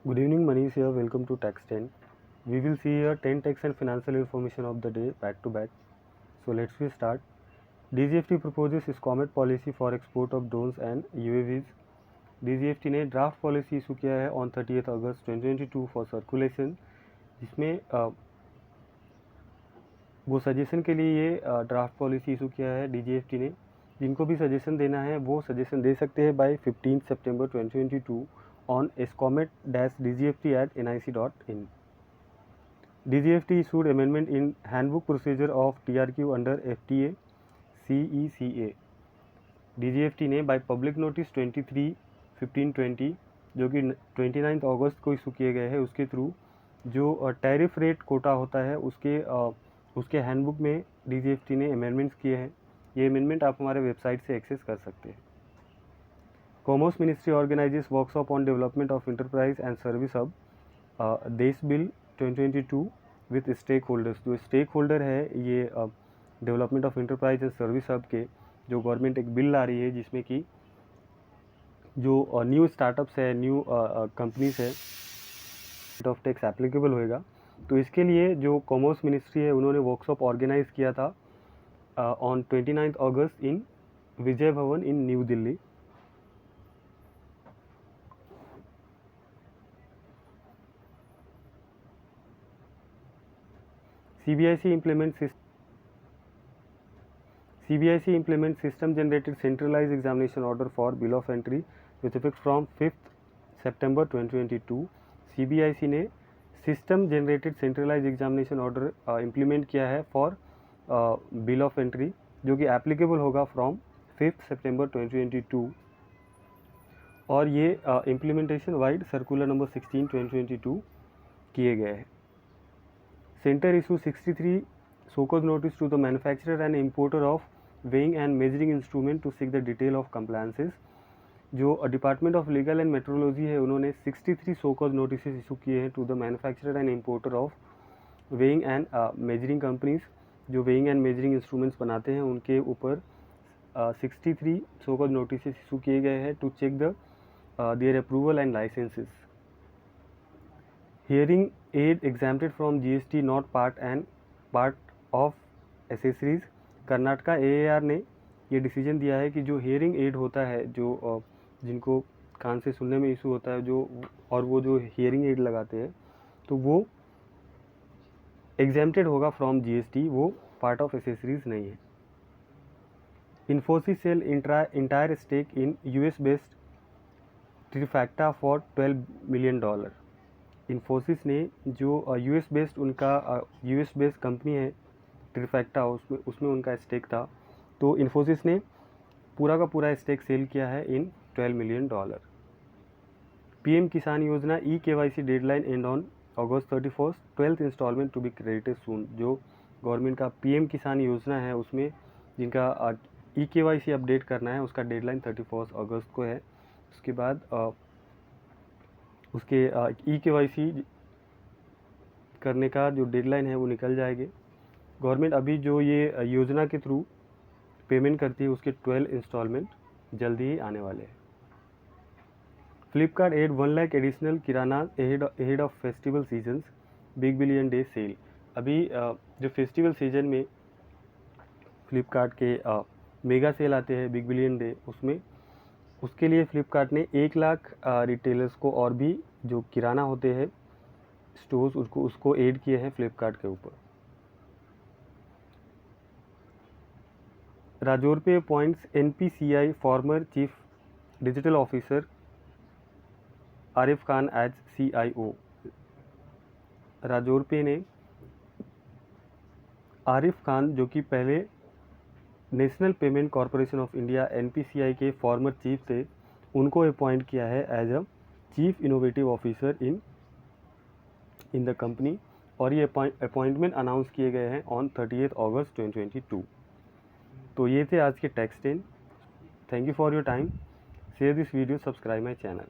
Good evening, Manish here. Welcome to Tax 10. We will see here 10 tax and financial information of the day back to back. So let's start. DGFT proposes its comet policy for export of drones and UAVs. DGFT ने draft policy issue किया है on 30 August 2022 for circulation, जिसमें वो suggestion के लिए ये draft policy issue किया है DGFT ने। जिनको भी सजेशन देना है वो सजेशन दे सकते हैं bye 15 September 2022 on escomet-dgft@nic.in. DGFT issued amendment in handbook procedure of TRQ under FTA CECA. DGFT ने बाय पब्लिक नोटिस 23/15/20 जो कि 29 अगस्त को इशू किए गए हैं उसके थ्रू जो टैरिफ रेट कोटा होता है उसके हैंडबुक में DGFT ने अमेंडमेंट्स किए हैं। ये अमेंडमेंट आप हमारे वेबसाइट से एक्सेस कर सकते हैं। Commerce Ministry organizes workshop on development of enterprise and service hub देश बिल 2022 विथ स्टेक होल्डर्स। जो स्टेक होल्डर है ये development of enterprise and service hub के जो गवर्नमेंट एक बिल ला रही है जिसमें कि जो न्यू स्टार्टअप्स है, न्यू कंपनीज है, ऑफ टैक्स एप्लीकेबल होएगा। तो इसके लिए जो कॉमर्स मिनिस्ट्री है उन्होंने वर्कशॉप ऑर्गेनाइज किया था on 29 August in Vijay Bhavan in New Delhi. CBIC implements system generated centralized examination order for bill of entry with effect from 5th September 2022। CBIC ने system generated centralise examination order implement किया है for bill of entry जो कि applicable होगा from 5th सितंबर 2022 और ये implementation wide circular number 16 2022 किए गए हैं। Center issued 63 so-called notice to the manufacturer and importer of weighing and measuring instrument to seek the detail of compliances। जो department of legal and metrology है उन्होंने 63 so-called notices issue किए हैं to the manufacturer and importer of weighing and measuring companies. जो weighing and measuring instruments बनाते हैं उनके ऊपर 63 so-called notices इशू किए गए हैं to check the their approval and licences. Hearing aid exempted from GST not part of accessories। Karnataka AAR ने ये डिसीजन दिया है कि जो हियरिंग एड होता है जो जिनको कान से सुनने में इशू होता है जो और वो जो हियरिंग एड लगाते हैं तो वो एग्जेम्प्टेड होगा फ्रॉम GST, वो पार्ट ऑफ एसेसरीज नहीं है। Infosys sell entire stake in US based Trifecta for $12 million. Infosys ने जो US बेस्ड कंपनी है ट्रिफैक्टा उसमें उनका स्टेक था तो इन्फोसिस ने पूरा का पूरा स्टेक सेल किया है इन $12 million. PM Kisan Yojana eKYC deadline end on August 31, 12th installment to be credited soon. जो गवर्नमेंट का PM किसान योजना है उसमें जिनका eKYC अपडेट करना है उसका डेडलाइन 31 अगस्त को है। उसके बाद उसके eKYC करने का जो डेडलाइन है वो निकल जाएगी। गवर्नमेंट अभी जो ये योजना के थ्रू पेमेंट करती है उसके 12 इंस्टॉलमेंट जल्दी ही आने वाले हैं। Flipkart add 1 lakh additional kirana ahead of festival seasons big billion day sale. अभी जो फेस्टिवल सीजन में फ्लिपकार्ट के मेगा सेल आते हैं बिग बिलियन डे उसके लिए फ्लिपकार्ट ने 1 लाख रिटेलर्स को और भी जो किराना होते हैं स्टोर्स उसको ऐड किए हैं फ्लिपकार्ट के ऊपर। Razorpay appoints NPCI former chief digital officer Arif Khan as CIO। Razorpay ने आरिफ खान जो कि पहले National Payment Corporation of India NPCI के फॉर्मर चीफ थे उनको अपॉइंट किया है as a chief innovative officer in the company और ये अपॉइंटमेंट अनाउंस किए गए हैं ऑन 30 अगस्त 2022। तो ये थे आज के tax 10। Thank you for your time. Share this video, subscribe my channel.